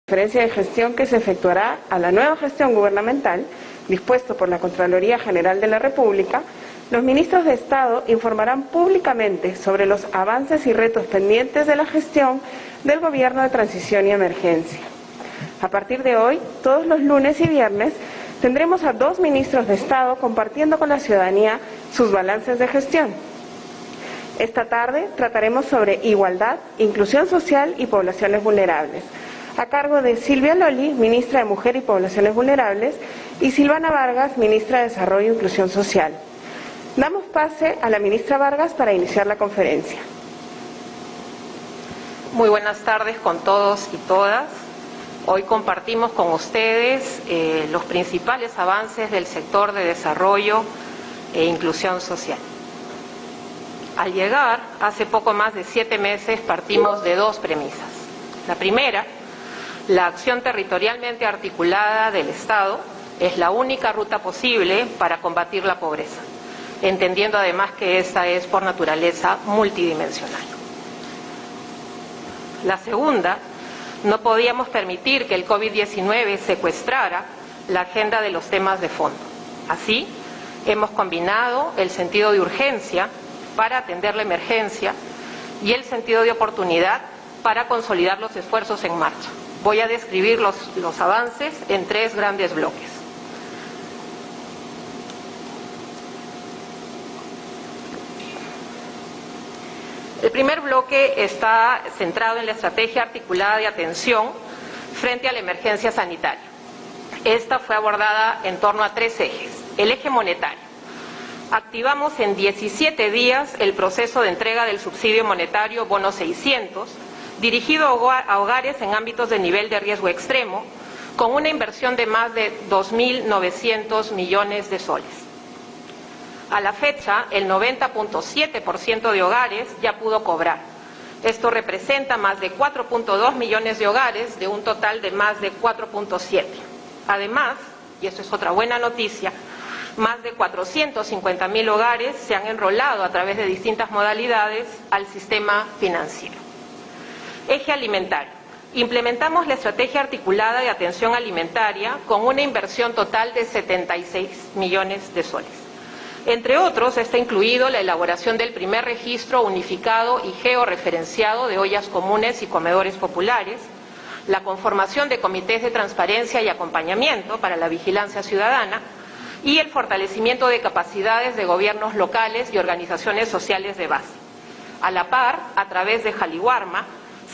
Conferencia de gestión que se efectuará a la nueva gestión gubernamental, dispuesto por la Contraloría General de la República, los ministros de Estado informarán públicamente sobre los avances y retos pendientes de la gestión del Gobierno de Transición y Emergencia. A partir de hoy, todos los lunes y viernes, tendremos a 2 ministros de Estado compartiendo con la ciudadanía sus balances de gestión. Esta tarde trataremos sobre igualdad, inclusión social y poblaciones vulnerables, a cargo de Silvia Loli, ministra de Mujer y Poblaciones Vulnerables, y Silvana Vargas, ministra de Desarrollo e Inclusión Social. Damos pase a la ministra Vargas para iniciar la conferencia. Muy buenas tardes con todos y todas. Hoy compartimos con ustedes los principales avances del sector de desarrollo e inclusión social. Al llegar, hace poco más de 7 meses, partimos de 2 premisas. La primera, la acción territorialmente articulada del Estado es la única ruta posible para combatir la pobreza, entendiendo además que esta es por naturaleza multidimensional. La segunda, no podíamos permitir que el COVID-19 secuestrara la agenda de los temas de fondo. Así, hemos combinado el sentido de urgencia para atender la emergencia y el sentido de oportunidad para consolidar los esfuerzos en marcha. Voy a describir los avances en 3 grandes bloques. El primer bloque está centrado en la estrategia articulada de atención frente a la emergencia sanitaria. Esta fue abordada en torno a 3 ejes. El eje monetario. Activamos en 17 días el proceso de entrega del subsidio monetario Bono 600, dirigido a hogares en ámbitos de nivel de riesgo extremo, con una inversión de más de 2.900 millones de soles. A la fecha, el 90.7% de hogares ya pudo cobrar. Esto representa más de 4.2 millones de hogares de un total de más de 4.7. Además, y esto es otra buena noticia, más de 450.000 hogares se han enrolado a través de distintas modalidades al sistema financiero. Eje alimentario. Implementamos la estrategia articulada de atención alimentaria con una inversión total de 76 millones de soles. Entre otros, está incluido la elaboración del primer registro unificado y georreferenciado de ollas comunes y comedores populares, la conformación de comités de transparencia y acompañamiento para la vigilancia ciudadana y el fortalecimiento de capacidades de gobiernos locales y organizaciones sociales de base. A la par, a través de Jaliwarma,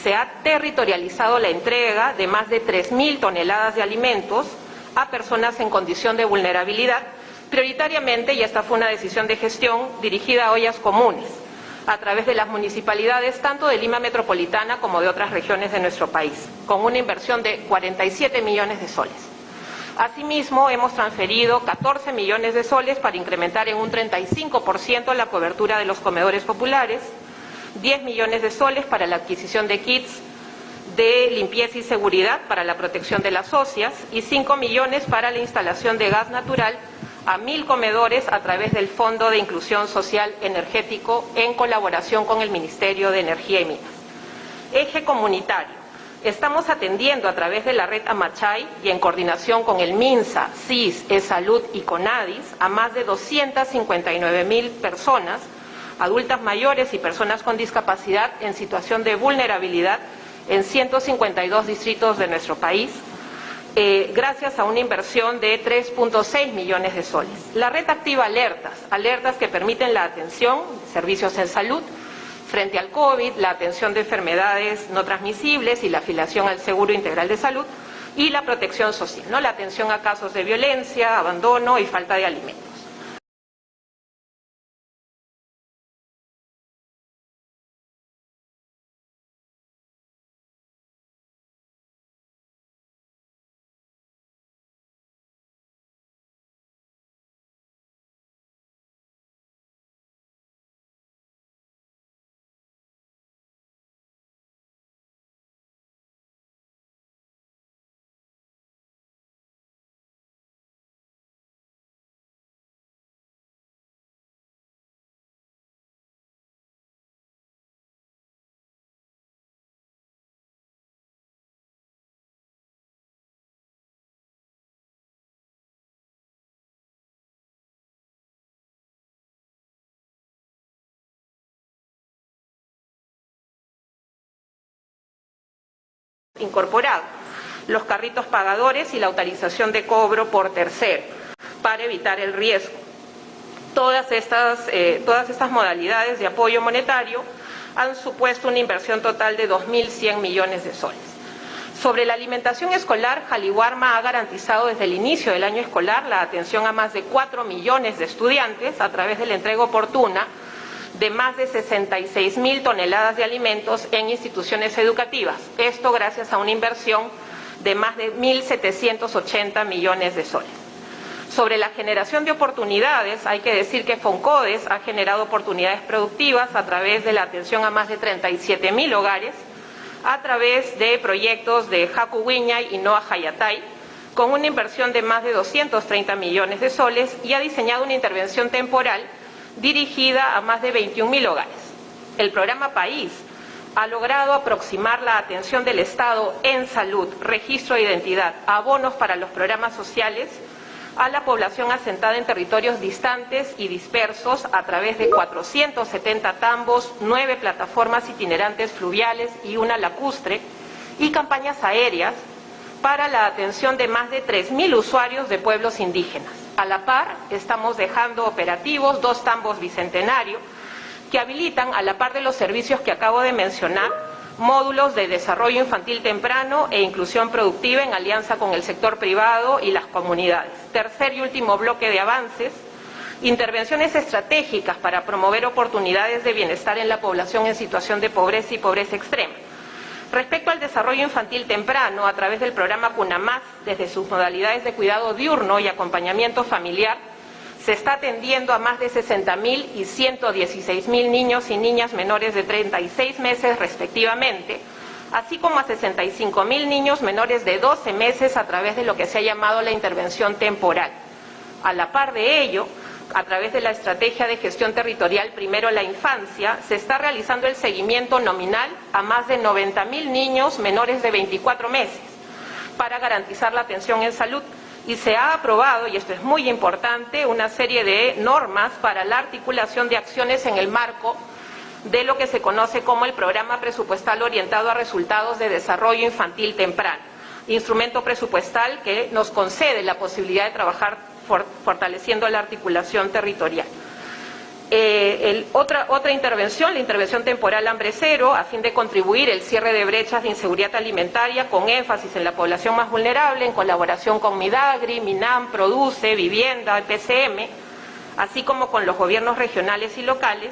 se ha territorializado la entrega de más de 3.000 toneladas de alimentos a personas en condición de vulnerabilidad, prioritariamente, y esta fue una decisión de gestión, dirigida a ollas comunes, a través de las municipalidades tanto de Lima Metropolitana como de otras regiones de nuestro país, con una inversión de 47 millones de soles. Asimismo, hemos transferido 14 millones de soles para incrementar en un 35% la cobertura de los comedores populares, 10 millones de soles para la adquisición de kits de limpieza y seguridad para la protección de las socias y 5 millones para la instalación de gas natural a 1.000 comedores a través del Fondo de Inclusión Social Energético en colaboración con el Ministerio de Energía y Minas. Eje comunitario. Estamos atendiendo a través de la red Amachay y en coordinación con el MINSA, CIS, eSalud y CONADIS a más de 259.000 personas, adultas mayores y personas con discapacidad en situación de vulnerabilidad en 152 distritos de nuestro país, gracias a una inversión de 3.6 millones de soles. La red activa alertas que permiten la atención de servicios en salud frente al COVID, la atención de enfermedades no transmisibles y la afiliación al Seguro Integral de Salud y la protección social, la atención a casos de violencia, abandono y falta de alimentos. incorporado los carritos pagadores y la autorización de cobro por tercero para evitar el riesgo. Todas estas modalidades de apoyo monetario han supuesto una inversión total de 2.100 millones de soles. Sobre la alimentación escolar, Jaliwarma ha garantizado desde el inicio del año escolar la atención a más de 4 millones de estudiantes a través de la entrega oportuna de más de 66.000 toneladas de alimentos en instituciones educativas. Esto gracias a una inversión de más de 1.780 millones de soles. Sobre la generación de oportunidades, hay que decir que FONCODES ha generado oportunidades productivas a través de la atención a más de 37.000 hogares, a través de proyectos de Haku Wiñay y Noa Hayatay, con una inversión de más de 230 millones de soles, y ha diseñado una intervención temporal dirigida a más de 21.000 hogares. El programa País ha logrado aproximar la atención del Estado en salud, registro de identidad, abonos para los programas sociales a la población asentada en territorios distantes y dispersos a través de 470 tambos, 9 plataformas itinerantes fluviales y una lacustre, y campañas aéreas para la atención de más de 3.000 usuarios de pueblos indígenas. A la par, estamos dejando operativos 2 tambos bicentenario que habilitan, a la par de los servicios que acabo de mencionar, módulos de desarrollo infantil temprano e inclusión productiva en alianza con el sector privado y las comunidades. Tercer y último bloque de avances, intervenciones estratégicas para promover oportunidades de bienestar en la población en situación de pobreza y pobreza extrema. Respecto al desarrollo infantil temprano, a través del programa CUNAMás, desde sus modalidades de cuidado diurno y acompañamiento familiar, se está atendiendo a más de 60.000 y 116.000 niños y niñas menores de 36 meses respectivamente, así como a 65.000 niños menores de 12 meses a través de lo que se ha llamado la intervención temporal. A la par de ello, a través de la estrategia de gestión territorial Primero la Infancia, se está realizando el seguimiento nominal a más de 90.000 niños menores de 24 meses para garantizar la atención en salud. Y se ha aprobado, y esto es muy importante, una serie de normas para la articulación de acciones en el marco de lo que se conoce como el Programa Presupuestal Orientado a Resultados de Desarrollo Infantil Temprano, instrumento presupuestal que nos concede la posibilidad de trabajar fortaleciendo la articulación territorial. Otra intervención, la intervención temporal Hambre Cero, a fin de contribuir el cierre de brechas de inseguridad alimentaria con énfasis en la población más vulnerable, en colaboración con Midagri, MINAM, Produce, Vivienda, el PCM, así como con los gobiernos regionales y locales,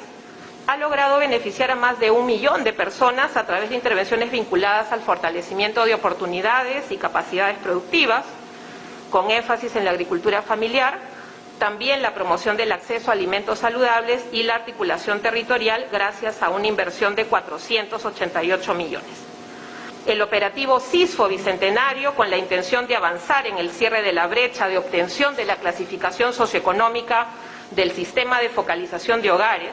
ha logrado beneficiar a más de 1 millón de personas a través de intervenciones vinculadas al fortalecimiento de oportunidades y capacidades productivas, con énfasis en la agricultura familiar, también la promoción del acceso a alimentos saludables y la articulación territorial gracias a una inversión de 488 millones. El operativo CISFO Bicentenario, con la intención de avanzar en el cierre de la brecha de obtención de la clasificación socioeconómica del sistema de focalización de hogares,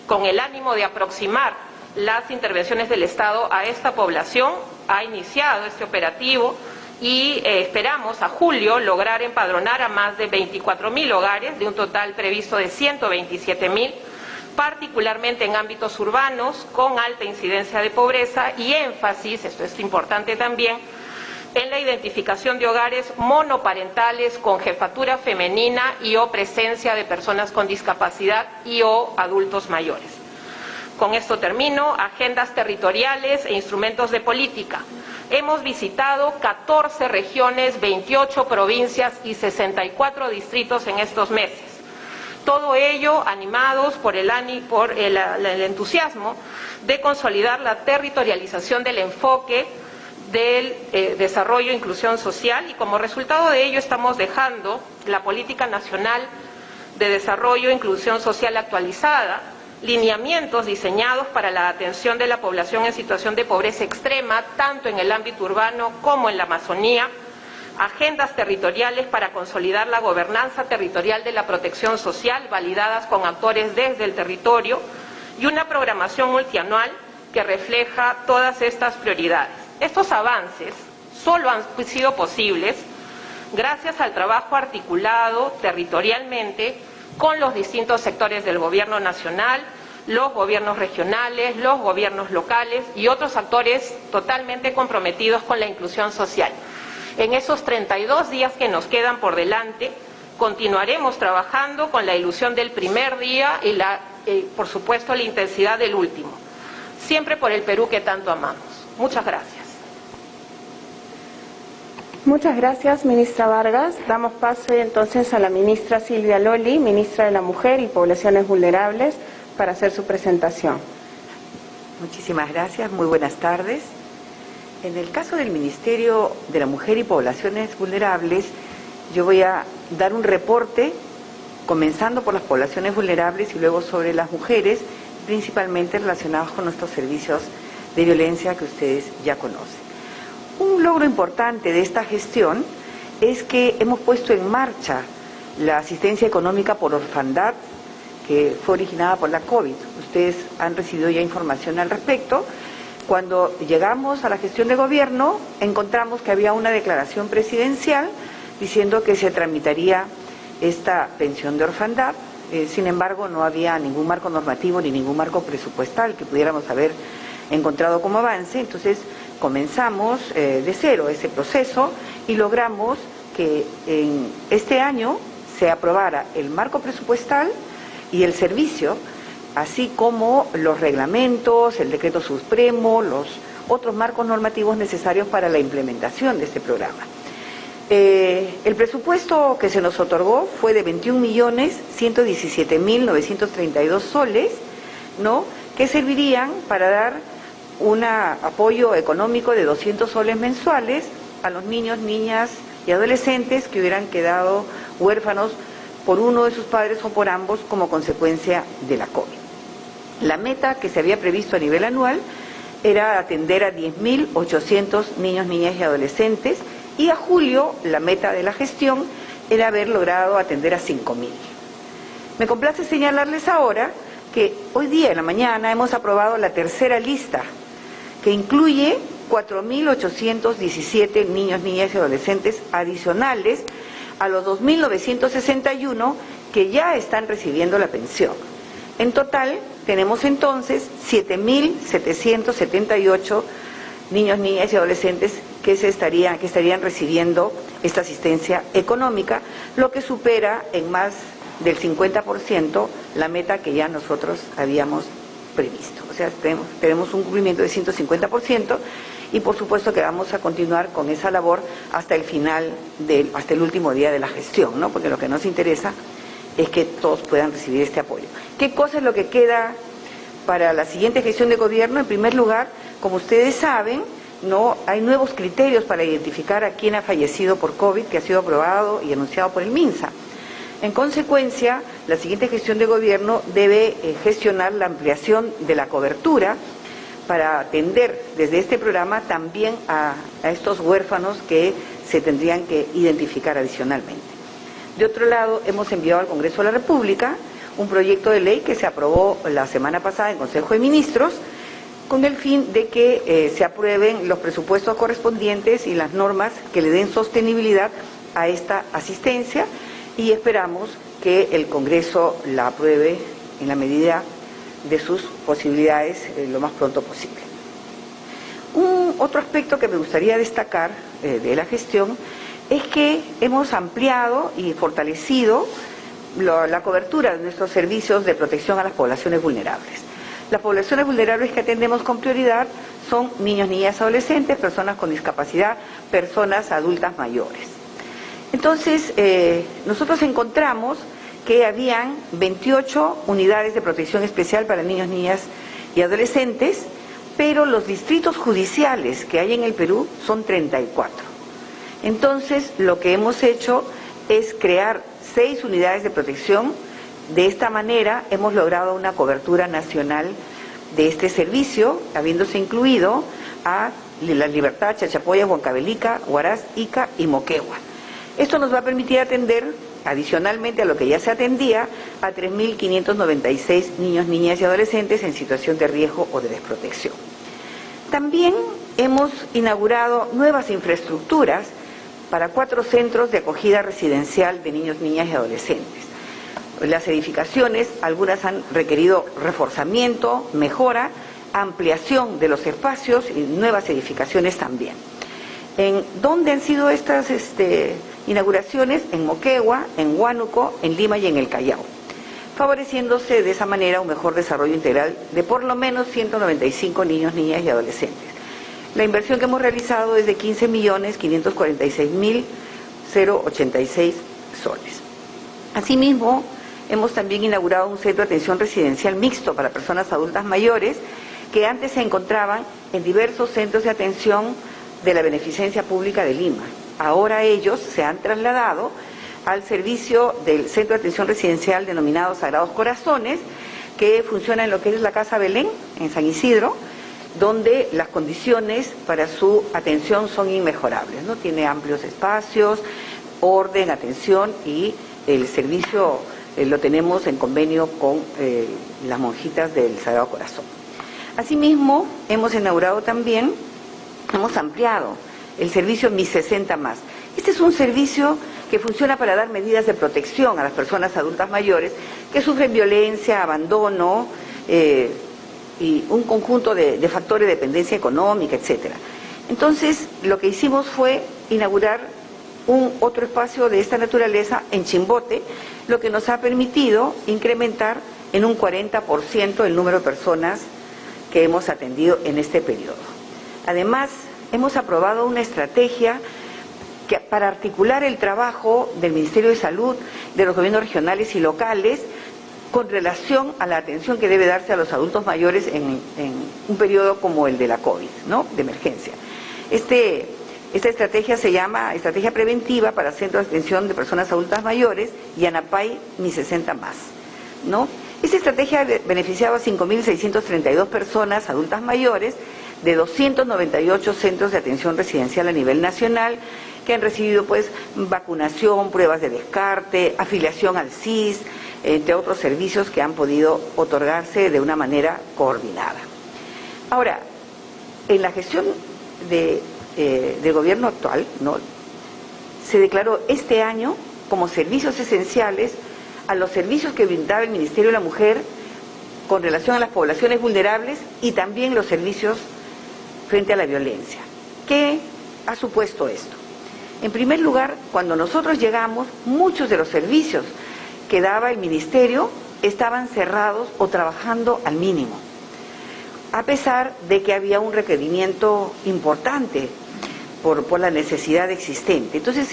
con el ánimo de aproximar las intervenciones del Estado a esta población, ha iniciado este operativo y esperamos a julio lograr empadronar a más de 24.000 hogares, de un total previsto de 127.000, particularmente en ámbitos urbanos con alta incidencia de pobreza y énfasis, esto es importante también, en la identificación de hogares monoparentales con jefatura femenina y o presencia de personas con discapacidad y o adultos mayores. Con esto termino. Agendas territoriales e instrumentos de política. Hemos visitado 14 regiones, 28 provincias y 64 distritos en estos meses. Todo ello animados por el entusiasmo de consolidar la territorialización del enfoque del desarrollo e inclusión social, y como resultado de ello estamos dejando la Política Nacional de Desarrollo e Inclusión Social actualizada, lineamientos diseñados para la atención de la población en situación de pobreza extrema, tanto en el ámbito urbano como en la Amazonía, agendas territoriales para consolidar la gobernanza territorial de la protección social, validadas con actores desde el territorio, y una programación multianual que refleja todas estas prioridades. Estos avances solo han sido posibles gracias al trabajo articulado territorialmente con los distintos sectores del Gobierno nacional, los gobiernos regionales, los gobiernos locales y otros actores totalmente comprometidos con la inclusión social. En esos 32 días que nos quedan por delante, continuaremos trabajando con la ilusión del primer día y por supuesto, la intensidad del último, siempre por el Perú que tanto amamos. Muchas gracias. Muchas gracias, ministra Vargas. Damos paso entonces a la ministra Silvia Loli, ministra de la Mujer y Poblaciones Vulnerables, para hacer su presentación. Muchísimas gracias, muy buenas tardes. En el caso del Ministerio de la Mujer y Poblaciones Vulnerables, yo voy a dar un reporte, comenzando por las poblaciones vulnerables y luego sobre las mujeres, principalmente relacionados con nuestros servicios de violencia que ustedes ya conocen. Un logro importante de esta gestión es que hemos puesto en marcha la asistencia económica por orfandad que fue originada por la COVID. Ustedes han recibido ya información al respecto. Cuando llegamos a la gestión de gobierno, encontramos que había una declaración presidencial diciendo que se tramitaría esta pensión de orfandad. Sin embargo, no había ningún marco normativo ni ningún marco presupuestal que pudiéramos haber encontrado como avance. Entonces, comenzamos de cero ese proceso y logramos que en este año se aprobara el marco presupuestal y el servicio, así como los reglamentos, el decreto supremo, los otros marcos normativos necesarios para la implementación de este programa. El presupuesto que se nos otorgó fue de 21.117.932 soles, ¿no?, que servirían para dar un apoyo económico de 200 soles mensuales a los niños, niñas y adolescentes que hubieran quedado huérfanos por uno de sus padres o por ambos como consecuencia de la COVID. La meta que se había previsto a nivel anual era atender a 10.800 niños, niñas y adolescentes, y a julio la meta de la gestión era haber logrado atender a 5.000. Me complace señalarles ahora que hoy día en la mañana hemos aprobado la tercera lista, que incluye 4.817 niños, niñas y adolescentes adicionales a los 2.961 que ya están recibiendo la pensión. En total tenemos entonces 7.778 niños, niñas y adolescentes que estarían recibiendo esta asistencia económica, lo que supera en más del 50% la meta que ya nosotros habíamos previsto. O sea, tenemos un cumplimiento de 150% y por supuesto que vamos a continuar con esa labor hasta el final, hasta el último día de la gestión, ¿no? Porque lo que nos interesa es que todos puedan recibir este apoyo. ¿Qué cosa es lo que queda para la siguiente gestión de gobierno? En primer lugar, como ustedes saben, no hay nuevos criterios para identificar a quién ha fallecido por COVID, que ha sido aprobado y anunciado por el MINSA. En consecuencia, la siguiente gestión de gobierno debe gestionar la ampliación de la cobertura para atender desde este programa también a estos huérfanos que se tendrían que identificar adicionalmente. De otro lado, hemos enviado al Congreso de la República un proyecto de ley que se aprobó la semana pasada en Consejo de Ministros, con el fin de que se aprueben los presupuestos correspondientes y las normas que le den sostenibilidad a esta asistencia, y esperamos que el Congreso la apruebe en la medida de sus posibilidades lo más pronto posible. Otro aspecto que me gustaría destacar de la gestión es que hemos ampliado y fortalecido la cobertura de nuestros servicios de protección a las poblaciones vulnerables. Las poblaciones vulnerables que atendemos con prioridad son niños, niñas, adolescentes, personas con discapacidad, personas adultas mayores. Entonces, nosotros encontramos que habían 28 unidades de protección especial para niños, niñas y adolescentes, pero los distritos judiciales que hay en el Perú son 34. Entonces, lo que hemos hecho es crear 6 unidades de protección. De esta manera hemos logrado una cobertura nacional de este servicio, habiéndose incluido a La Libertad, Chachapoyas, Huancavelica, Huaraz, Ica y Moquegua. Esto nos va a permitir atender, adicionalmente a lo que ya se atendía, a 3.596 niños, niñas y adolescentes en situación de riesgo o de desprotección. También hemos inaugurado nuevas infraestructuras para 4 centros de acogida residencial de niños, niñas y adolescentes. Las edificaciones, algunas han requerido reforzamiento, mejora, ampliación de los espacios y nuevas edificaciones también. ¿Dónde han sido estas inauguraciones? En Moquegua, en Huánuco, en Lima y en el Callao, favoreciéndose de esa manera un mejor desarrollo integral de por lo menos 195 niños, niñas y adolescentes. La inversión que hemos realizado es de 15.546.086 soles. Asimismo, hemos también inaugurado un centro de atención residencial mixto para personas adultas mayores que antes se encontraban en diversos centros de atención de la Beneficencia Pública de Lima. Ahora ellos se han trasladado al servicio del centro de atención residencial denominado Sagrados Corazones, que funciona en lo que es la Casa Belén, en San Isidro, donde las condiciones para su atención son inmejorables, ¿no? Tiene amplios espacios, orden, atención, y el servicio lo tenemos en convenio con las monjitas del Sagrado Corazón. Asimismo, hemos inaugurado también, hemos ampliado el servicio Mi 60 Más. Este es un servicio que funciona para dar medidas de protección a las personas adultas mayores que sufren violencia, abandono y un conjunto de factores de dependencia económica, etcétera. Entonces, lo que hicimos fue inaugurar otro espacio de esta naturaleza en Chimbote, lo que nos ha permitido incrementar en un 40% el número de personas que hemos atendido en este periodo. Además, hemos aprobado una estrategia para articular el trabajo del Ministerio de Salud, de los gobiernos regionales y locales, con relación a la atención que debe darse a los adultos mayores en un periodo como el de la COVID, ¿no?, de emergencia. Esta estrategia se llama Estrategia Preventiva para Centros de Atención de Personas Adultas Mayores y ANAPAI Mi 60 Más, ¿no? Esta estrategia ha beneficiado a 5.632 personas adultas mayores de 298 centros de atención residencial a nivel nacional, que han recibido pues vacunación, pruebas de descarte, afiliación al CIS, entre otros servicios que han podido otorgarse de una manera coordinada. Ahora, en la gestión del gobierno actual, ¿no?, se declaró este año como servicios esenciales a los servicios que brindaba el Ministerio de la Mujer con relación a las poblaciones vulnerables y también los servicios frente a la violencia. ¿Qué ha supuesto esto? En primer lugar, cuando nosotros llegamos, muchos de los servicios que daba el Ministerio estaban cerrados o trabajando al mínimo, a pesar de que había un requerimiento importante por la necesidad existente. Entonces,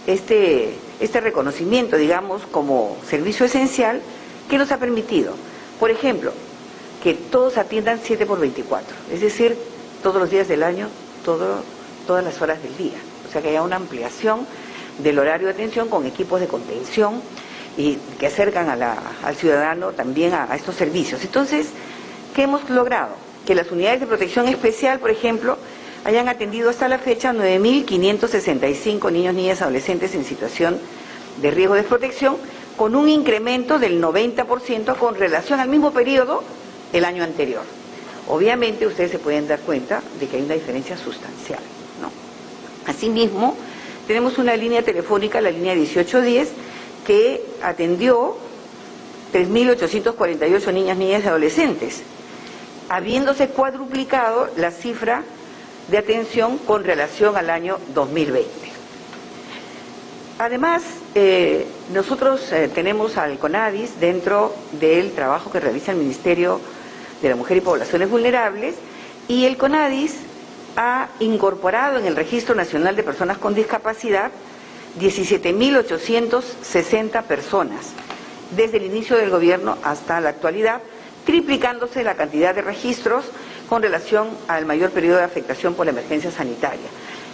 este reconocimiento, digamos, como servicio esencial, ¿qué nos ha permitido? Por ejemplo, que todos atiendan 7x24, es decir, todos los días del año, todas las horas del día. O sea, que haya una ampliación del horario de atención con equipos de contención y que acercan al ciudadano también a estos servicios. Entonces, ¿qué hemos logrado? Que las unidades de protección especial, por ejemplo, hayan atendido hasta la fecha 9.565 niños, niñas, adolescentes en situación de riesgo de desprotección, con un incremento del 90% con relación al mismo periodo el año anterior. Obviamente ustedes se pueden dar cuenta de que hay una diferencia sustancial, ¿no? Asimismo, tenemos una línea telefónica, la línea 1810, que atendió 3.848 niñas, niñas y adolescentes, habiéndose cuadruplicado la cifra de atención con relación al año 2020. Además, nosotros tenemos al CONADIS dentro del trabajo que realiza el Ministerio de la Mujer y Poblaciones Vulnerables, y el CONADIS ha incorporado en el Registro Nacional de Personas con Discapacidad 17.860 personas desde el inicio del gobierno hasta la actualidad, triplicándose la cantidad de registros con relación al mayor periodo de afectación por la emergencia sanitaria.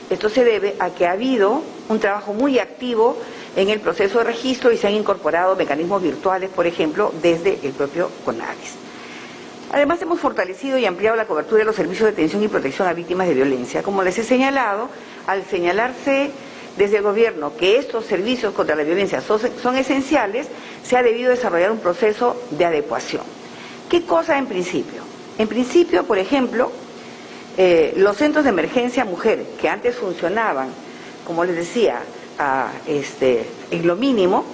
Esto se debe a que ha habido un trabajo muy activo en el proceso de registro y se han incorporado mecanismos virtuales, por ejemplo, desde el propio CONADIS. Además, hemos fortalecido y ampliado la cobertura de los servicios de atención y protección a víctimas de violencia. Como les he señalado, al señalarse desde el gobierno que estos servicios contra la violencia son esenciales, se ha debido desarrollar un proceso de adecuación. ¿Qué cosa en principio? En principio, por ejemplo, los centros de emergencia mujer, que antes funcionaban, como les decía, en lo mínimo,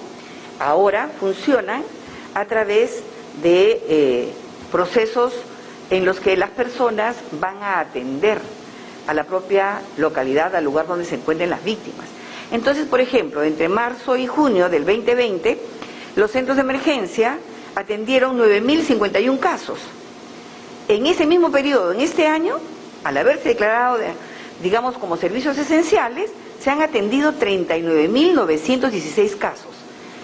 ahora funcionan a través de procesos en los que las personas van a atender a la propia localidad, al lugar donde se encuentren las víctimas. Entonces, por ejemplo, entre marzo y junio del 2020, los centros de emergencia atendieron 9.051 casos. En ese mismo periodo, en este año, al haberse declarado, digamos, como servicios esenciales, se han atendido 39.916 casos,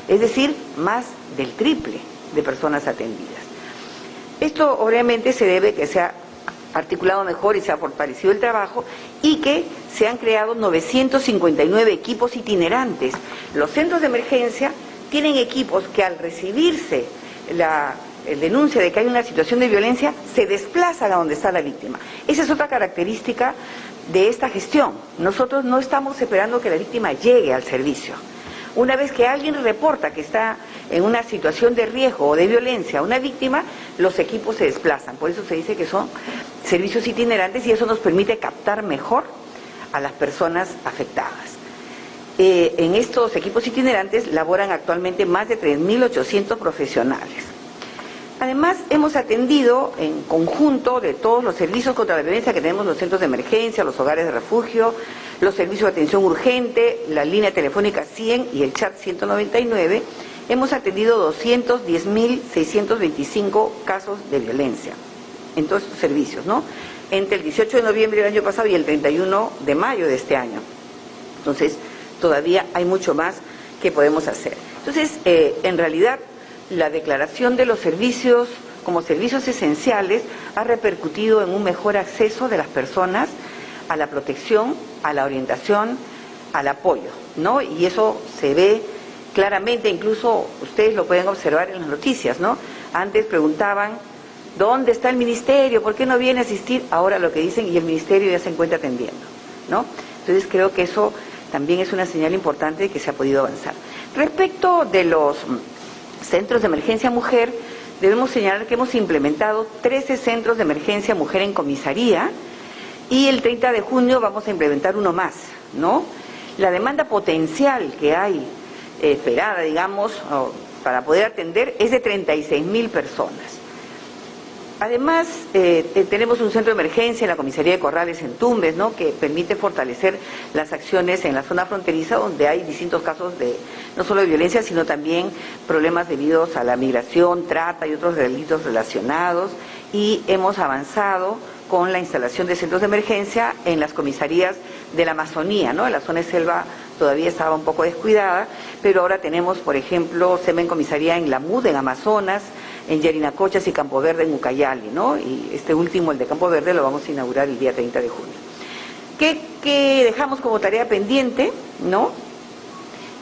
es decir, más del triple de personas atendidas. Esto obviamente se debe que se ha articulado mejor y se ha fortalecido el trabajo y que se han creado 959 equipos itinerantes. Los centros de emergencia tienen equipos que al recibirse la denuncia de que hay una situación de violencia, se desplazan a donde está la víctima. Esa es otra característica de esta gestión. Nosotros no estamos esperando que la víctima llegue al servicio. Una vez que alguien reporta que está en una situación de riesgo o de violencia, una víctima, los equipos se desplazan. Por eso se dice que son servicios itinerantes y eso nos permite captar mejor a las personas afectadas. En estos equipos itinerantes laboran actualmente más de 3.800 profesionales. Además, hemos atendido en conjunto de todos los servicios contra la violencia que tenemos, los centros de emergencia, los hogares de refugio, los servicios de atención urgente, la línea telefónica 100 y el chat 199, hemos atendido 210.625 casos de violencia en todos estos servicios, ¿no? Entre el 18 de noviembre del año pasado y el 31 de mayo de este año. Entonces, todavía hay mucho más que podemos hacer. Entonces, en realidad, la declaración de los servicios como servicios esenciales ha repercutido en un mejor acceso de las personas a la protección, a la orientación, al apoyo, ¿no? Y eso se ve claramente, incluso ustedes lo pueden observar en las noticias, ¿no? Antes preguntaban, ¿dónde está el ministerio? ¿Por qué no viene a asistir? Ahora lo que dicen, y el ministerio ya se encuentra atendiendo, ¿no? Entonces creo que eso también es una señal importante de que se ha podido avanzar. Respecto de los centros de emergencia mujer, debemos señalar que hemos implementado 13 centros de emergencia mujer en comisaría y el 30 de junio vamos a implementar uno más, ¿no? La demanda potencial que hay esperada, digamos, para poder atender es de 36.000 personas. Además, tenemos un centro de emergencia en la comisaría de Corrales en Tumbes, ¿no?, que permite fortalecer las acciones en la zona fronteriza donde hay distintos casos de no solo de violencia, sino también problemas debidos a la migración, trata y otros delitos relacionados, y hemos avanzado con la instalación de centros de emergencia en las comisarías de la Amazonía, ¿no? En la zona de selva todavía estaba un poco descuidada, pero ahora tenemos, por ejemplo, SEMEN comisaría en Lamud, en Amazonas, en Yarinacochas y Campo Verde en Ucayali, ¿no? Y este último, el de Campo Verde, lo vamos a inaugurar el día 30 de junio. ¿Qué dejamos como tarea pendiente, no?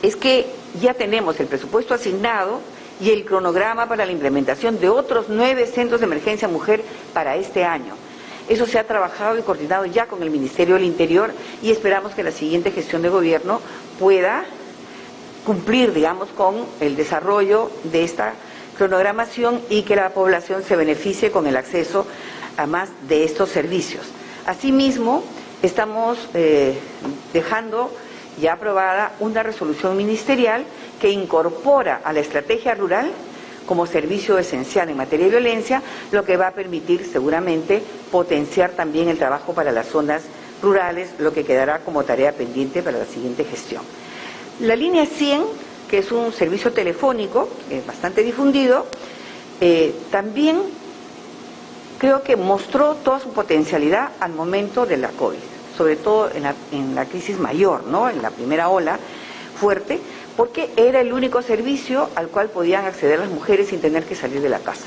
Es que ya tenemos el presupuesto asignado y el cronograma para la implementación de otros 9 centros de emergencia mujer para este año. Eso se ha trabajado y coordinado ya con el Ministerio del Interior y esperamos que la siguiente gestión de gobierno pueda cumplir, digamos, con el desarrollo de esta cronogramación y que la población se beneficie con el acceso a más de estos servicios. Asimismo, estamos dejando ya aprobada una resolución ministerial que incorpora a la estrategia rural como servicio esencial en materia de violencia, lo que va a permitir seguramente potenciar también el trabajo para las zonas rurales, lo que quedará como tarea pendiente para la siguiente gestión. La línea 100, que es un servicio telefónico bastante difundido, también creo que mostró toda su potencialidad al momento de la COVID, sobre todo en la crisis mayor, ¿no?, en la primera ola fuerte, porque era el único servicio al cual podían acceder las mujeres sin tener que salir de la casa.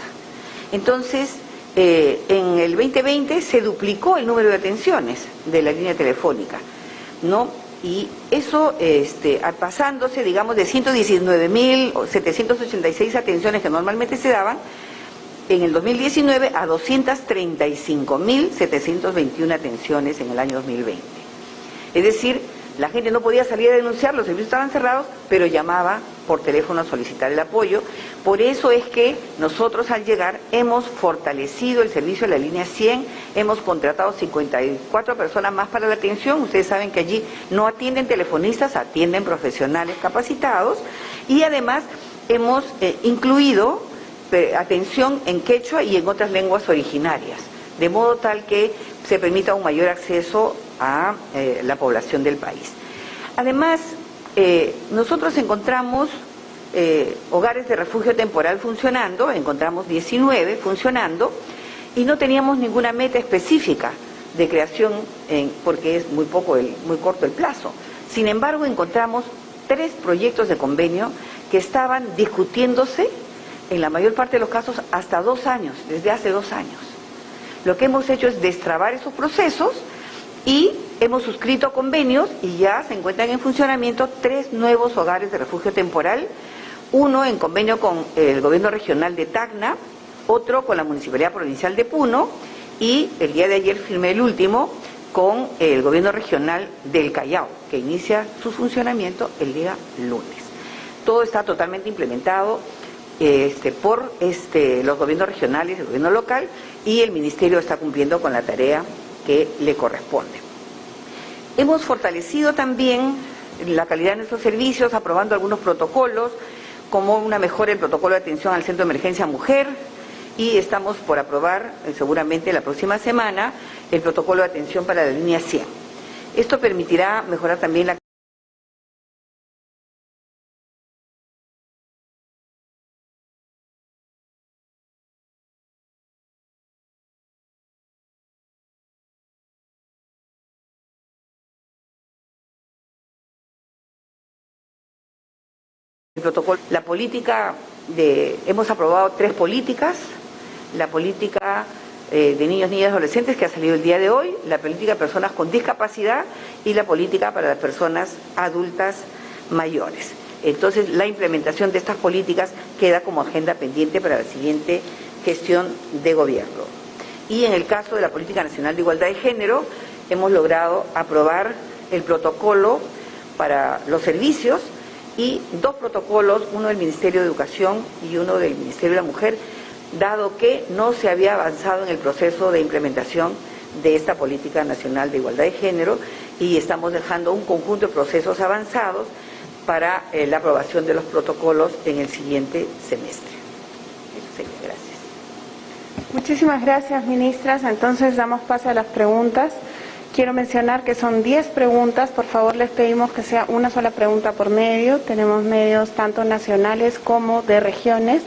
Entonces, en el 2020 se duplicó el número de atenciones de la línea telefónica, ¿no? Y eso pasándose, digamos, de 119.786 atenciones que normalmente se daban en el 2019 a 235.721 atenciones en el año 2020. Es decir, la gente no podía salir a denunciar, los servicios estaban cerrados, pero llamaba por teléfono a solicitar el apoyo. Por eso es que nosotros al llegar hemos fortalecido el servicio de la línea 100, hemos contratado 54 personas más para la atención. Ustedes saben que allí no atienden telefonistas, atienden profesionales capacitados, y además hemos incluido atención en quechua y en otras lenguas originarias, de modo tal que se permita un mayor acceso a la población del país. Además, nosotros encontramos hogares de refugio temporal funcionando, encontramos 19 funcionando, y no teníamos ninguna meta específica de creación porque es muy corto el plazo. Sin embargo, encontramos 3 proyectos de convenio que estaban discutiéndose, en la mayor parte de los casos, hasta 2 años, desde hace 2 años. Lo que hemos hecho es destrabar esos procesos y hemos suscrito convenios y ya se encuentran en funcionamiento 3 nuevos hogares de refugio temporal, uno en convenio con el gobierno regional de Tacna, otro con la Municipalidad Provincial de Puno y el día de ayer firmé el último con el gobierno regional del Callao, que inicia su funcionamiento el día lunes. Todo está totalmente implementado por los gobiernos regionales, el gobierno local, y el ministerio está cumpliendo con la tarea que le corresponde. Hemos fortalecido también la calidad de nuestros servicios, aprobando algunos protocolos, como una mejora en el protocolo de atención al Centro de Emergencia Mujer, y estamos por aprobar seguramente la próxima semana el protocolo de atención para la línea 100. Esto permitirá mejorar también la protocolo. La política hemos aprobado 3 políticas, la política de niños, niñas y adolescentes que ha salido el día de hoy, la política de personas con discapacidad y la política para las personas adultas mayores. Entonces, la implementación de estas políticas queda como agenda pendiente para la siguiente gestión de gobierno. Y en el caso de la Política Nacional de Igualdad de Género, hemos logrado aprobar el protocolo para los servicios y 2 protocolos, uno del Ministerio de Educación y uno del Ministerio de la Mujer, dado que no se había avanzado en el proceso de implementación de esta Política Nacional de Igualdad de Género, y estamos dejando un conjunto de procesos avanzados para la aprobación de los protocolos en el siguiente semestre. Eso sería. Gracias. Muchísimas gracias, ministras. Entonces damos paso a las preguntas. Quiero mencionar que son 10 preguntas. Por favor, les pedimos que sea una sola pregunta por medio. Tenemos medios tanto nacionales como de regiones.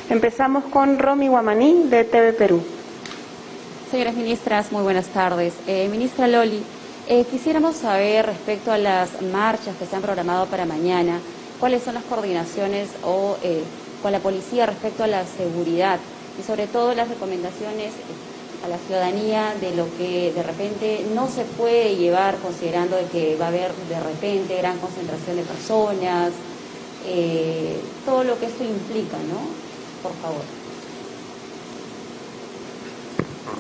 Empezamos con Romy Guamaní, de TV Perú. Señoras ministras, muy buenas tardes. Ministra Loli, quisiéramos saber respecto a las marchas que se han programado para mañana, cuáles son las coordinaciones con la policía respecto a la seguridad y sobre todo las recomendaciones a la ciudadanía de lo que de repente no se puede llevar, considerando que va a haber de repente gran concentración de personas, todo lo que esto implica, ¿no? Por favor.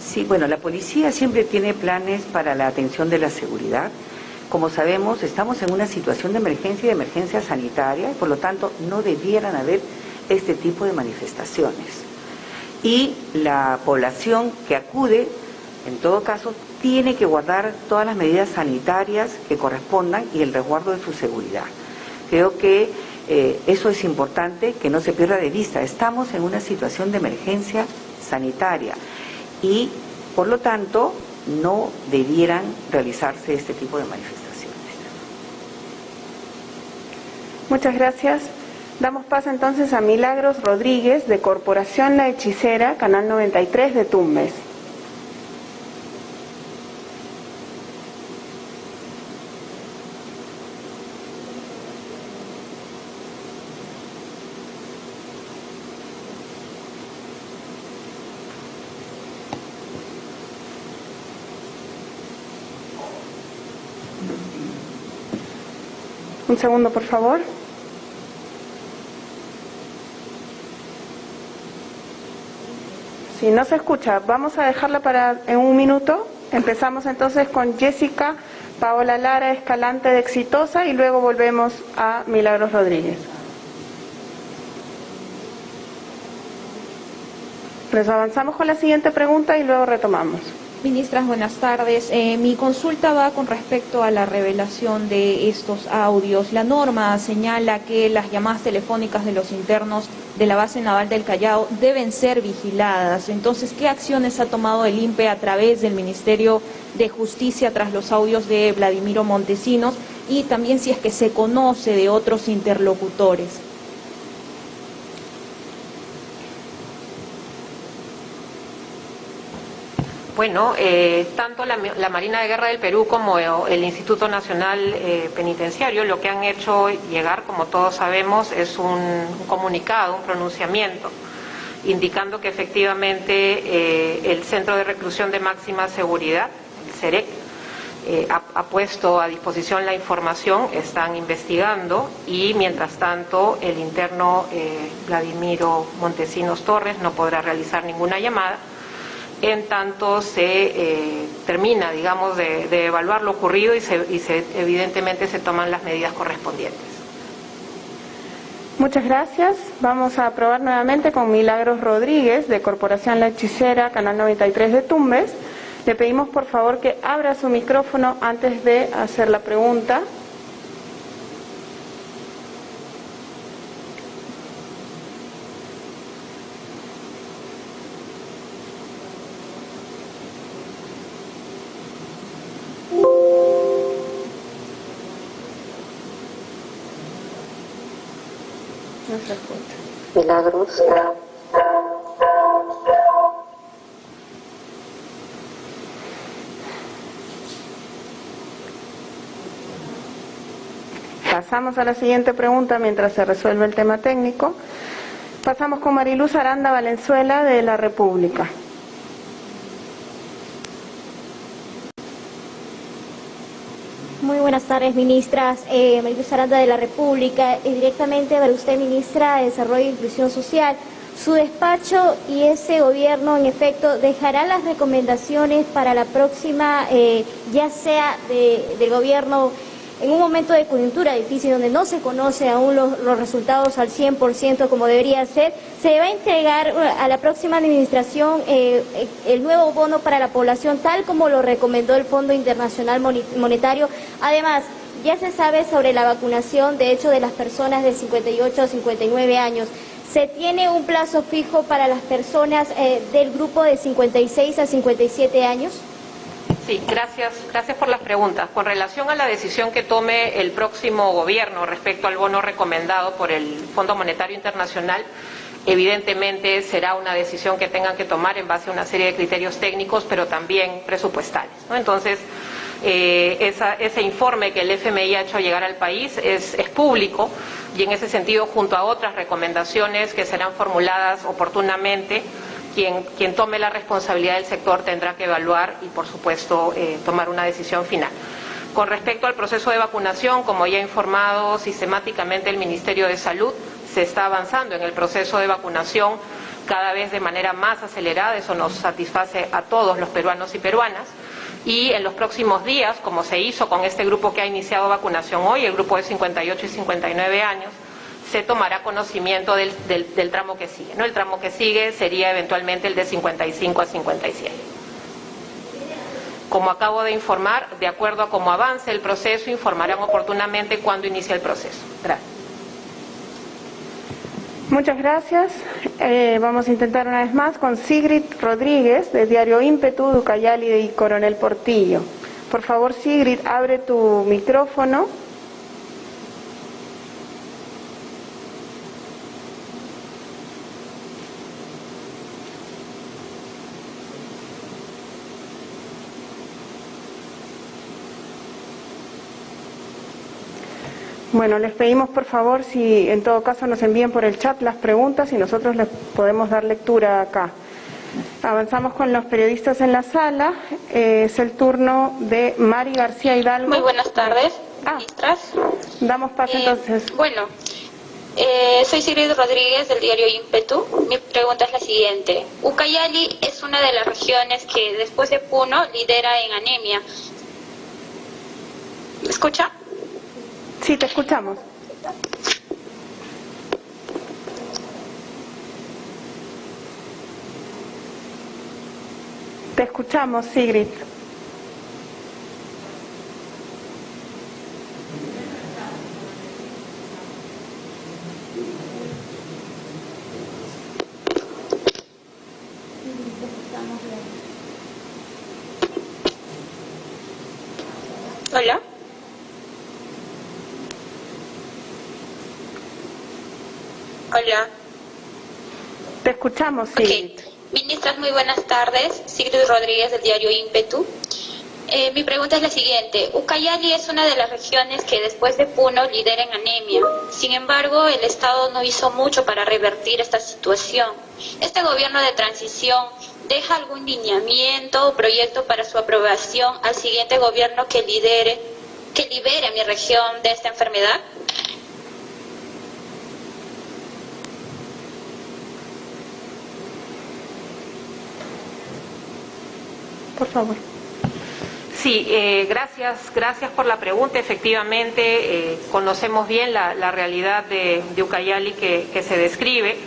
Sí, bueno, la policía siempre tiene planes para la atención de la seguridad. Como sabemos, estamos en una situación de emergencia y de emergencia sanitaria, y por lo tanto no debieran haber este tipo de manifestaciones. Y la población que acude, en todo caso, tiene que guardar todas las medidas sanitarias que correspondan y el resguardo de su seguridad. Creo que eso es importante, que no se pierda de vista. Estamos en una situación de emergencia sanitaria y, por lo tanto, no debieran realizarse este tipo de manifestaciones. Muchas gracias. Damos paso entonces a Milagros Rodríguez, de Corporación La Hechicera, Canal 93 de Tumbes. Un segundo, por favor. Si no se escucha, vamos a dejarla en un minuto. Empezamos entonces con Jessica Paola Lara Escalante, de Exitosa, y luego volvemos a Milagros Rodríguez. Pues avanzamos con la siguiente pregunta y luego retomamos. Ministras, buenas tardes. Mi consulta va con respecto a la revelación de estos audios. La norma señala que las llamadas telefónicas de los internos de la base naval del Callao deben ser vigiladas. Entonces, ¿qué acciones ha tomado el INPE a través del Ministerio de Justicia tras los audios de Vladimiro Montesinos? Y también si es que se conoce de otros interlocutores. Bueno, tanto la Marina de Guerra del Perú como el Instituto Nacional Penitenciario lo que han hecho llegar, como todos sabemos, es un comunicado, un pronunciamiento, indicando que efectivamente el Centro de Reclusión de Máxima Seguridad, el CEREC, ha puesto a disposición la información, están investigando y mientras tanto el interno Vladimiro Montesinos Torres no podrá realizar ninguna llamada. En tanto se termina, digamos, de evaluar lo ocurrido y evidentemente se toman las medidas correspondientes. Muchas gracias. Vamos a aprobar nuevamente con Milagros Rodríguez, de Corporación La Hechicera, Canal 93 de Tumbes. Le pedimos por favor que abra su micrófono antes de hacer la pregunta. Milagros. Pasamos a la siguiente pregunta mientras se resuelve el tema técnico. Pasamos con Mariluz Aranda Valenzuela, de La República. Muy buenas tardes, ministras. Mariluz Aranda, de La República. Directamente para usted, ministra de Desarrollo e Inclusión Social. Su despacho y ese gobierno, en efecto, dejará las recomendaciones para la próxima, ya sea del gobierno en un momento de coyuntura difícil, donde no se conoce aún los resultados al 100% como debería ser. Se va a entregar a la próxima administración el nuevo bono para la población, tal como lo recomendó el Fondo Internacional Monetario. Además, ya se sabe sobre la vacunación, de hecho, de las personas de 58 a 59 años. ¿Se tiene un plazo fijo para las personas del grupo de 56 a 57 años? Sí, gracias por las preguntas. Con relación a la decisión que tome el próximo gobierno respecto al bono recomendado por el Fondo Monetario Internacional, evidentemente será una decisión que tengan que tomar en base a una serie de criterios técnicos, pero también presupuestales, ¿no? Entonces, ese informe que el FMI ha hecho llegar al país es público y en ese sentido, junto a otras recomendaciones que serán formuladas oportunamente, quien tome la responsabilidad del sector tendrá que evaluar y, por supuesto, tomar una decisión final. Con respecto al proceso de vacunación, como ya ha informado sistemáticamente el Ministerio de Salud, se está avanzando en el proceso de vacunación cada vez de manera más acelerada. Eso nos satisface a todos los peruanos y peruanas. Y en los próximos días, como se hizo con este grupo que ha iniciado vacunación hoy, el grupo de 58 y 59 años, se tomará conocimiento del tramo que sigue, ¿no? El tramo que sigue sería eventualmente el de 55 a 57. Como acabo de informar, de acuerdo a cómo avance el proceso, informarán oportunamente cuándo inicia el proceso. Gracias. Muchas gracias. Vamos a intentar una vez más con Sigrid Rodríguez, de Diario Ímpetu, Ucayali y Coronel Portillo. Por favor, Sigrid, abre tu micrófono. Bueno, les pedimos por favor si en todo caso nos envíen por el chat las preguntas y nosotros les podemos dar lectura acá. Avanzamos con los periodistas en la sala. Es el turno de Mari García Hidalgo. Muy buenas tardes, ministras. Damos paso entonces. Soy Sigrid Rodríguez, del Diario Ímpetu. Mi pregunta es la siguiente. Ucayali es una de las regiones que después de Puno lidera en anemia. ¿Me escucha? Sí, te escuchamos. Te escuchamos, Sigrid. Hola. Hola. Te escuchamos, Sigrid. Okay. Ministras, muy buenas tardes. Sigrid Rodríguez del diario Ímpetu. Mi pregunta es la siguiente. Ucayali es una de las regiones que después de Puno lidera en anemia. Sin embargo, el Estado no hizo mucho para revertir esta situación. ¿Este gobierno de transición deja algún lineamiento o proyecto para su aprobación al siguiente gobierno que libere mi región de esta enfermedad? Por favor. Sí, gracias por la pregunta. Efectivamente, conocemos bien la realidad de Ucayali que se describe.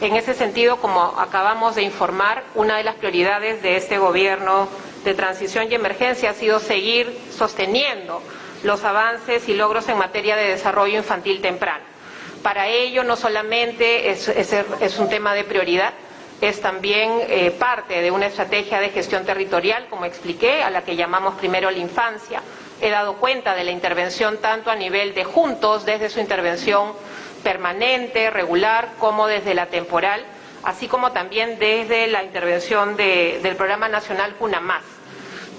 En ese sentido, como acabamos de informar, una de las prioridades de este gobierno de transición y emergencia ha sido seguir sosteniendo los avances y logros en materia de desarrollo infantil temprano. Para ello, no solamente es un tema de prioridad, es también parte de una estrategia de gestión territorial, como expliqué, a la que llamamos primero la infancia. He dado cuenta de la intervención tanto a nivel de juntos, desde su intervención permanente, regular, como desde la temporal, así como también desde la intervención del Programa Nacional Cuna Más.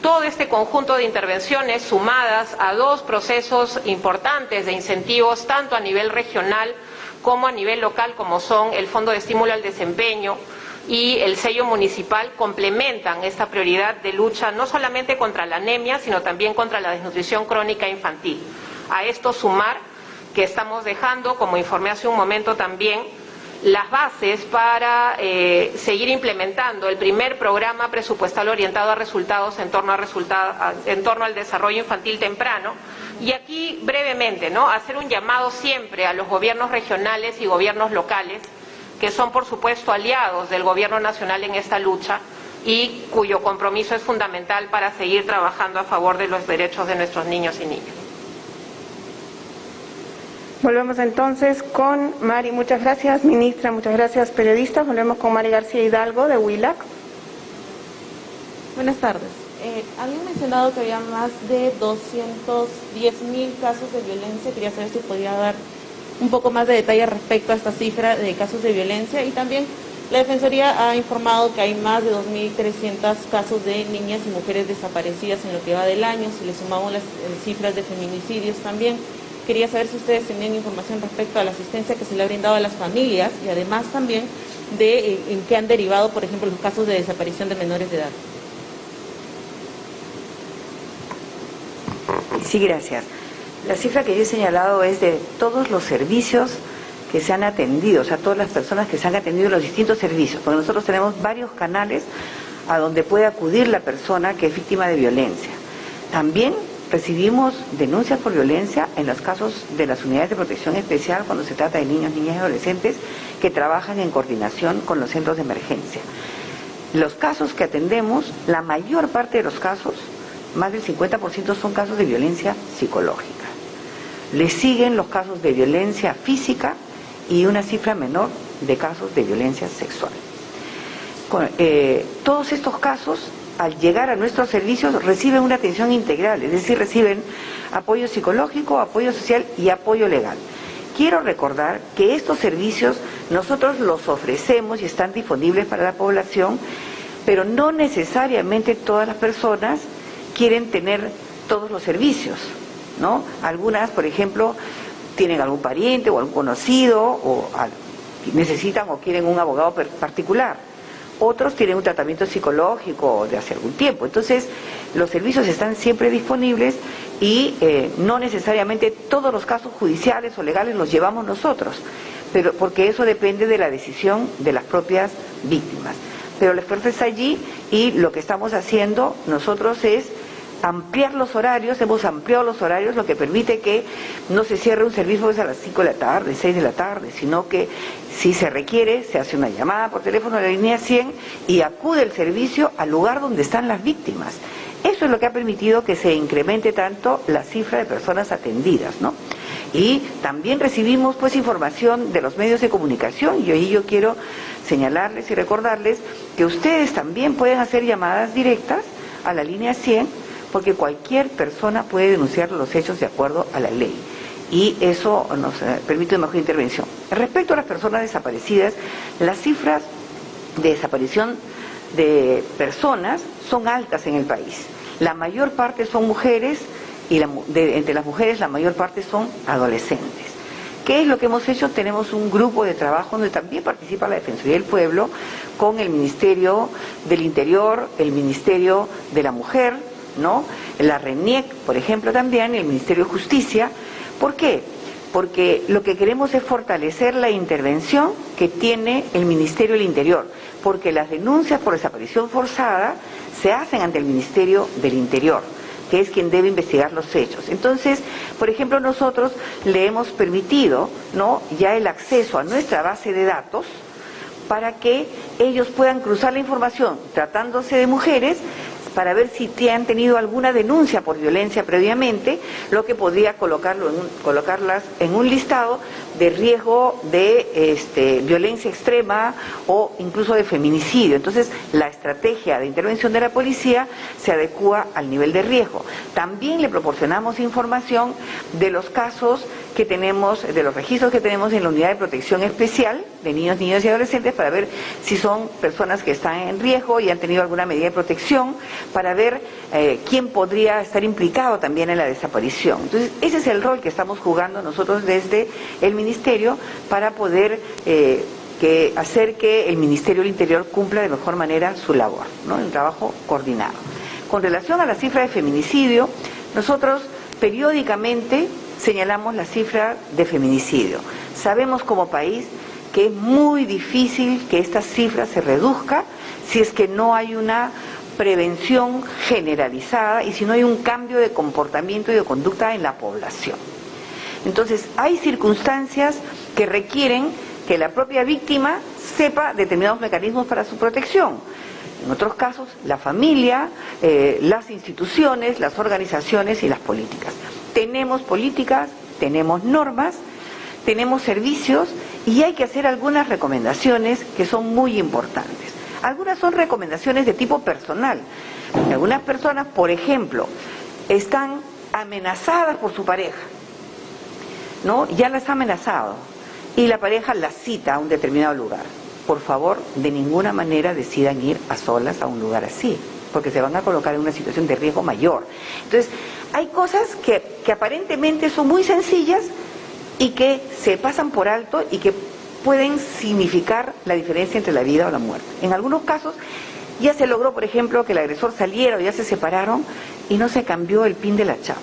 Todo este conjunto de intervenciones sumadas a dos procesos importantes de incentivos, tanto a nivel regional como a nivel local, como son el Fondo de Estímulo al Desempeño y el sello municipal, complementan esta prioridad de lucha no solamente contra la anemia, sino también contra la desnutrición crónica infantil. A esto sumar que estamos dejando, como informé hace un momento también, las bases para seguir implementando el primer programa presupuestal orientado a resultados en torno al desarrollo infantil temprano. Y aquí brevemente, hacer un llamado siempre a los gobiernos regionales y gobiernos locales, que son por supuesto aliados del gobierno nacional en esta lucha y cuyo compromiso es fundamental para seguir trabajando a favor de los derechos de nuestros niños y niñas. Volvemos entonces con Mari. Muchas gracias, ministra. Muchas gracias, periodistas. Volvemos con Mari García Hidalgo, de Huilac. Buenas tardes. Habían mencionado que había más de 210.000 casos de violencia. Quería saber si podía dar un poco más de detalle respecto a esta cifra de casos de violencia. Y también la Defensoría ha informado que hay más de 2.300 casos de niñas y mujeres desaparecidas en lo que va del año. Si le sumamos las cifras de feminicidios también. Quería saber si ustedes tenían información respecto a la asistencia que se le ha brindado a las familias y además también de en qué han derivado, por ejemplo, los casos de desaparición de menores de edad. Sí, gracias. La cifra que yo he señalado es de todos los servicios que se han atendido, o sea, todas las personas que se han atendido en los distintos servicios, porque nosotros tenemos varios canales a donde puede acudir la persona que es víctima de violencia. También recibimos denuncias por violencia en los casos de las unidades de protección especial cuando se trata de niños, niñas y adolescentes que trabajan en coordinación con los centros de emergencia. Los casos que atendemos, la mayor parte de los casos, más del 50% son casos de violencia psicológica. Le siguen los casos de violencia física y una cifra menor de casos de violencia sexual. Todos estos casos, al llegar a nuestros servicios, reciben una atención integral, es decir, reciben apoyo psicológico, apoyo social y apoyo legal. Quiero recordar que estos servicios nosotros los ofrecemos y están disponibles para la población, pero no necesariamente todas las personas quieren tener todos los servicios, ¿no? Algunas, por ejemplo, tienen algún pariente o algún conocido o necesitan o quieren un abogado particular. Otros tienen un tratamiento psicológico de hace algún tiempo. Entonces, los servicios están siempre disponibles y no necesariamente todos los casos judiciales o legales los llevamos nosotros, pero porque eso depende de la decisión de las propias víctimas. Pero el esfuerzo está allí y lo que estamos haciendo nosotros es ampliar los horarios, hemos ampliado los horarios, lo que permite que no se cierre un servicio a las 5 de la tarde, 6 de la tarde, sino que si se requiere, se hace una llamada por teléfono a la línea 100 y acude el servicio al lugar donde están las víctimas. Eso es lo que ha permitido que se incremente tanto la cifra de personas atendidas, ¿no? Y también recibimos pues información de los medios de comunicación, y ahí yo quiero señalarles y recordarles que ustedes también pueden hacer llamadas directas a la línea 100, porque cualquier persona puede denunciar los hechos de acuerdo a la ley, y eso nos permite una mejor intervención. Respecto a las personas desaparecidas, las cifras de desaparición de personas son altas en el país. La mayor parte son mujeres, y entre las mujeres la mayor parte son adolescentes. ¿Qué es lo que hemos hecho? Tenemos un grupo de trabajo donde también participa la Defensoría del Pueblo, con el Ministerio del Interior, el Ministerio de la Mujer, ¿no? La RENIEC, por ejemplo, también, el Ministerio de Justicia. ¿Por qué? Porque lo que queremos es fortalecer la intervención que tiene el Ministerio del Interior, porque las denuncias por desaparición forzada se hacen ante el Ministerio del Interior, que es quien debe investigar los hechos. Entonces, por ejemplo, nosotros le hemos permitido, ¿no?, ya el acceso a nuestra base de datos para que ellos puedan cruzar la información, tratándose de mujeres, para ver si han tenido alguna denuncia por violencia previamente, lo que podría colocarlas en un listado de riesgo de violencia extrema o incluso de feminicidio. Entonces, la estrategia de intervención de la policía se adecúa al nivel de riesgo. También le proporcionamos información de los casos que tenemos, de los registros que tenemos en la Unidad de Protección Especial de niños, niñas y adolescentes, para ver si son personas que están en riesgo y han tenido alguna medida de protección, para ver quién podría estar implicado también en la desaparición. Entonces, ese es el rol que estamos jugando nosotros desde el Ministerio para poder hacer que el Ministerio del Interior cumpla de mejor manera su labor, ¿no?, un trabajo coordinado. Con relación a la cifra de feminicidio, nosotros periódicamente señalamos la cifra de feminicidio. Sabemos como país que es muy difícil que esta cifra se reduzca si es que no hay una prevención generalizada y si no hay un cambio de comportamiento y de conducta en la población. Entonces, hay circunstancias que requieren que la propia víctima sepa determinados mecanismos para su protección. En otros casos, la familia, las instituciones, las organizaciones y las políticas. Tenemos políticas, tenemos normas, tenemos servicios y hay que hacer algunas recomendaciones que son muy importantes. Algunas son recomendaciones de tipo personal. Algunas personas, por ejemplo, están amenazadas por su pareja, ¿no? Ya las ha amenazado y la pareja las cita a un determinado lugar. Por favor, de ninguna manera decidan ir a solas a un lugar así, porque se van a colocar en una situación de riesgo mayor. Entonces, hay cosas que aparentemente son muy sencillas y que se pasan por alto y que pueden significar la diferencia entre la vida o la muerte. En algunos casos ya se logró, por ejemplo, que el agresor saliera o ya se separaron y no se cambió el pin de la chapa.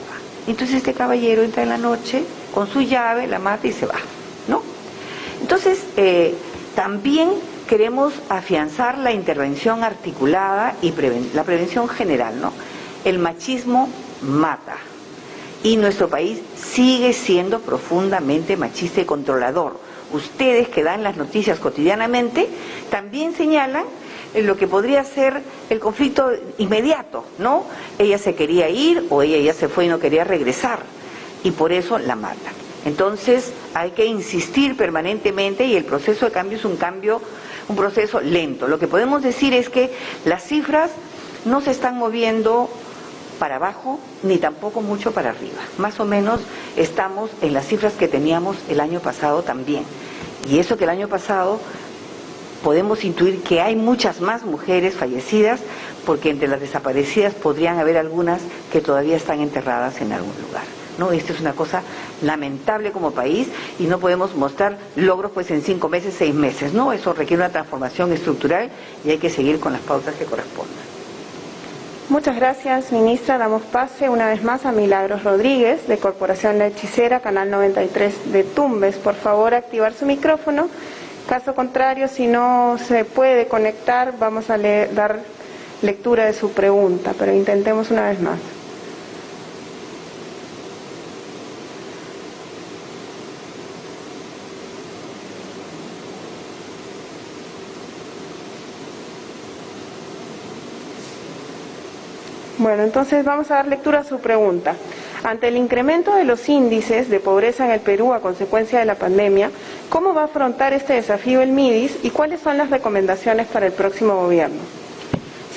Entonces este caballero entra en la noche con su llave, la mata y se va, ¿no? Entonces, también queremos afianzar la intervención articulada y la prevención general, ¿no? El machismo mata y nuestro país sigue siendo profundamente machista y controlador. Ustedes que dan las noticias cotidianamente también señalan lo que podría ser el conflicto inmediato, ¿no? Ella se quería ir o ella ya se fue y no quería regresar y por eso la matan. Entonces hay que insistir permanentemente y el proceso de cambio es un proceso lento. Lo que podemos decir es que las cifras no se están moviendo para abajo ni tampoco mucho para arriba. Más o menos estamos en las cifras que teníamos el año pasado también. Y eso que el año pasado podemos intuir que hay muchas más mujeres fallecidas porque entre las desaparecidas podrían haber algunas que todavía están enterradas en algún lugar, ¿no? Esto es una cosa lamentable como país y no podemos mostrar logros pues en 5 meses, 6 meses, ¿no? Eso requiere una transformación estructural y hay que seguir con las pautas que correspondan. Muchas gracias, ministra. Damos pase una vez más a Milagros Rodríguez, de Corporación La Hechicera, Canal 93 de Tumbes. Por favor, activar su micrófono. Caso contrario, si no se puede conectar, vamos a dar lectura de su pregunta, pero intentemos una vez más. Bueno, entonces vamos a dar lectura a su pregunta. Ante el incremento de los índices de pobreza en el Perú a consecuencia de la pandemia, ¿cómo va a afrontar este desafío el MIDIS y cuáles son las recomendaciones para el próximo gobierno?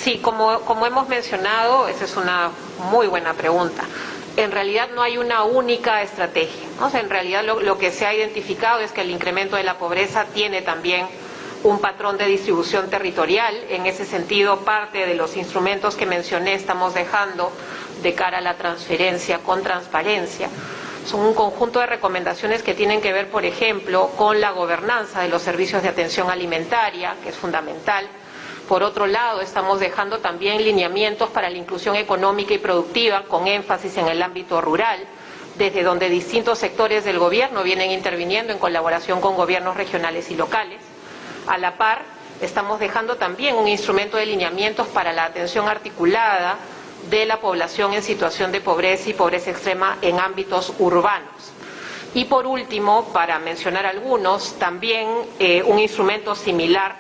Sí, como hemos mencionado, esa es una muy buena pregunta. En realidad no hay una única estrategia, ¿no? O sea, en realidad lo que se ha identificado es que el incremento de la pobreza tiene también un patrón de distribución territorial. En ese sentido, parte de los instrumentos que mencioné estamos dejando de cara a la transferencia con transparencia. Son un conjunto de recomendaciones que tienen que ver, por ejemplo, con la gobernanza de los servicios de atención alimentaria, que es fundamental. Por otro lado, estamos dejando también lineamientos para la inclusión económica y productiva, con énfasis en el ámbito rural, desde donde distintos sectores del gobierno vienen interviniendo en colaboración con gobiernos regionales y locales. A la par, estamos dejando también un instrumento de lineamientos para la atención articulada de la población en situación de pobreza y pobreza extrema en ámbitos urbanos. Y por último, para mencionar algunos, también un instrumento similar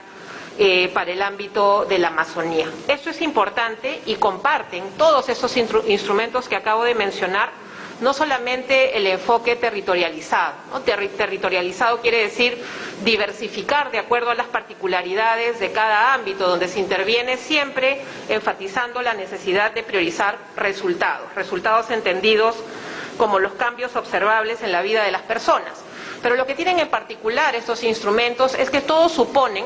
para el ámbito de la Amazonía. Esto es importante y comparten todos esos instrumentos que acabo de mencionar, no solamente el enfoque territorializado, ¿no? Territorializado quiere decir diversificar de acuerdo a las particularidades de cada ámbito donde se interviene, siempre enfatizando la necesidad de priorizar resultados entendidos como los cambios observables en la vida de las personas. Pero lo que tienen en particular estos instrumentos es que todos suponen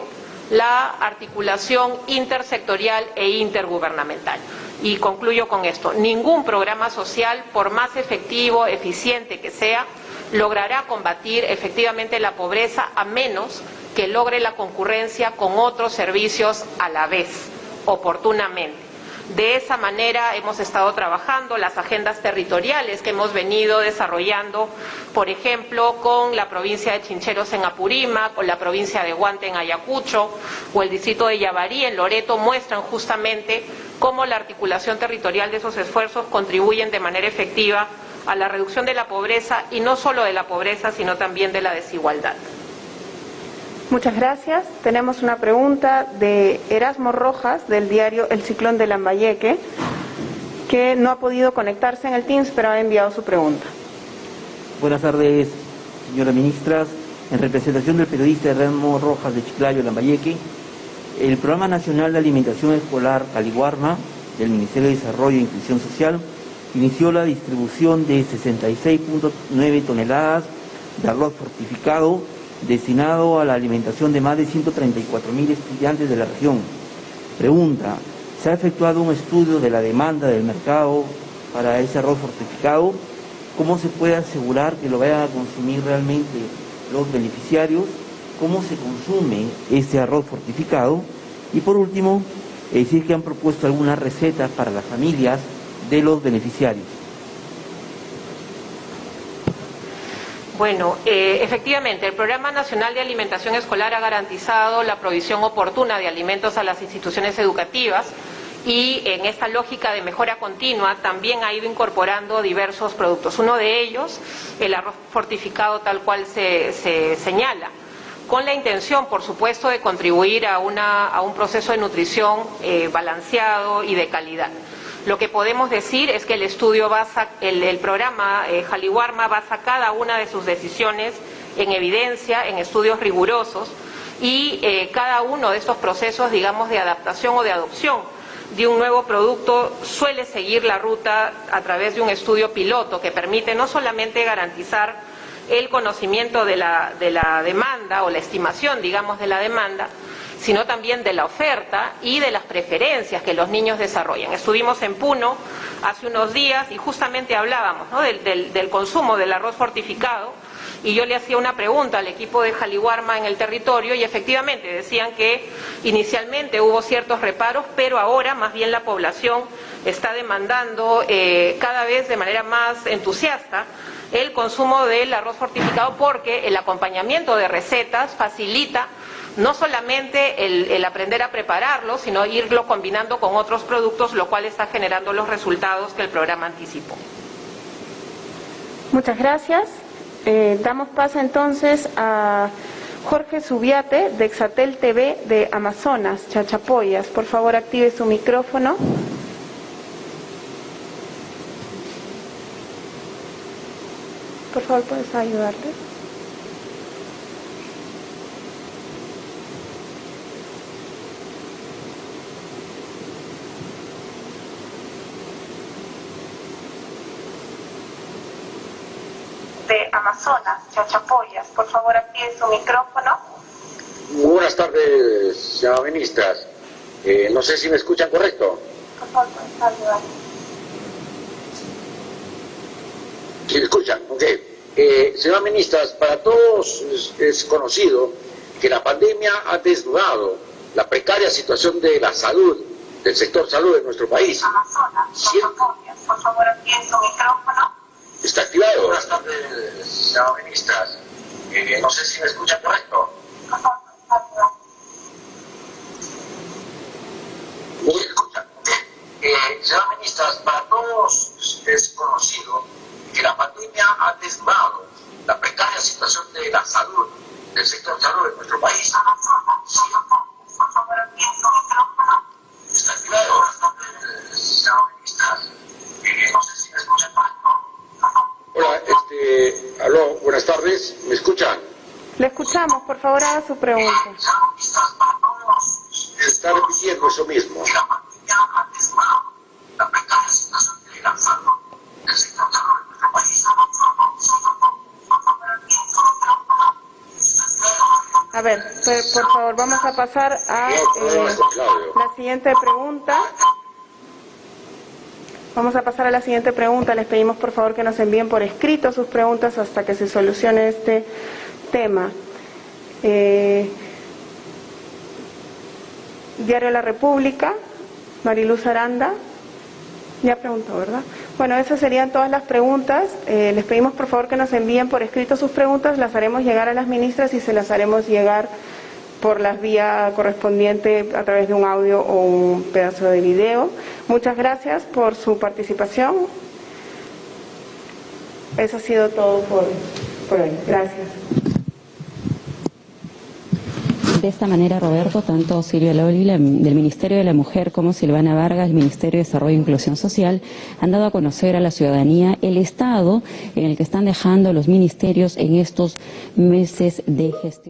la articulación intersectorial e intergubernamental. Y concluyo con esto: ningún programa social, por más efectivo, eficiente que sea, logrará combatir efectivamente la pobreza a menos que logre la concurrencia con otros servicios a la vez, oportunamente. De esa manera hemos estado trabajando las agendas territoriales que hemos venido desarrollando, por ejemplo, con la provincia de Chincheros en Apurímac, o la provincia de Huante en Ayacucho, o el distrito de Yavarí en Loreto, muestran justamente cómo la articulación territorial de esos esfuerzos contribuyen de manera efectiva a la reducción de la pobreza, y no solo de la pobreza, sino también de la desigualdad. Muchas gracias. Tenemos una pregunta de Erasmo Rojas, del diario El Ciclón de Lambayeque, que no ha podido conectarse en el Teams, pero ha enviado su pregunta. Buenas tardes, señora ministra. En representación del periodista Erasmo Rojas de Chiclayo, Lambayeque, el Programa Nacional de Alimentación Escolar Caliwarma del Ministerio de Desarrollo e Inclusión Social inició la distribución de 66.9 toneladas de arroz fortificado destinado a la alimentación de más de 134.000 estudiantes de la región. Pregunta: ¿se ha efectuado un estudio de la demanda del mercado para ese arroz fortificado? ¿Cómo se puede asegurar que lo vayan a consumir realmente los beneficiarios? ¿Cómo se consume este arroz fortificado? Y por último, decir que han propuesto algunas recetas para las familias de los beneficiarios. Bueno, efectivamente, el Programa Nacional de Alimentación Escolar ha garantizado la provisión oportuna de alimentos a las instituciones educativas, y en esta lógica de mejora continua también ha ido incorporando diversos productos. Uno de ellos, el arroz fortificado tal cual se señala, con la intención, por supuesto, de contribuir a un proceso de nutrición balanceado y de calidad. Lo que podemos decir es que el programa Caliwarma basa cada una de sus decisiones en evidencia, en estudios rigurosos, y cada uno de estos procesos, digamos, de adaptación o de adopción de un nuevo producto suele seguir la ruta a través de un estudio piloto que permite no solamente garantizar el conocimiento de la demanda o la estimación, digamos, de la demanda, sino también de la oferta y de las preferencias que los niños desarrollan. Estuvimos en Puno hace unos días y justamente hablábamos, ¿no?, del consumo del arroz fortificado, y yo le hacía una pregunta al equipo de Caliwarma en el territorio, y efectivamente decían que inicialmente hubo ciertos reparos, pero ahora más bien la población está demandando cada vez de manera más entusiasta el consumo del arroz fortificado, porque el acompañamiento de recetas facilita no solamente el aprender a prepararlo, sino irlo combinando con otros productos, lo cual está generando los resultados que el programa anticipó. Muchas gracias. Damos paso entonces a Jorge Subiate, de Exatel TV de Amazonas, Chachapoyas. Por favor, active su micrófono. por favor, puedes ayudarte. De Amazonas, Chachapoyas, por favor, amplíe su micrófono. Muy buenas tardes, señora ministra. No sé si me escuchan correcto. Por favor, puedes ayudar. ¿Sí me escuchan? Ok. Señora ministra, para todos es conocido que la pandemia ha desnudado la precaria situación de la salud, del sector salud de nuestro país. Amazonas, Chachapoyas, por favor, amplíe su micrófono. ¿Está activado? Buenas tardes, señora ministra. No sé si me escuchan correcto. Por favor, puedes ayudar. ¿Sí me escuchan? Señora ministra, para todos es conocido que la pandemia ha desnudado la precaria situación de la salud, del sector salud de nuestro país. Por favor, amplíe su micrófono. ¿Está activado? Buenas tardes, señora ministra. No sé si me escuchan correcto. Hola, aló, buenas tardes, ¿me escuchan? Le escuchamos, por favor, haga su pregunta. Está repitiendo eso mismo. A ver, por favor, vamos a pasar a la siguiente pregunta. Vamos a pasar a la siguiente pregunta. Les pedimos, por favor, que nos envíen por escrito sus preguntas hasta que se solucione este tema. Diario La República, Mariluz Aranda. Ya preguntó, ¿verdad? Bueno, esas serían todas las preguntas. Les pedimos, por favor, que nos envíen por escrito sus preguntas. Las haremos llegar a las ministras y se las haremos llegar por la vía correspondiente a través de un audio o un pedazo de video. Muchas gracias por su participación. Eso ha sido todo por hoy. Gracias. De esta manera, Roberto, tanto Silvia Loli del Ministerio de la Mujer como Silvana Vargas del Ministerio de Desarrollo e Inclusión Social han dado a conocer a la ciudadanía el estado en el que están dejando los ministerios en estos meses de gestión.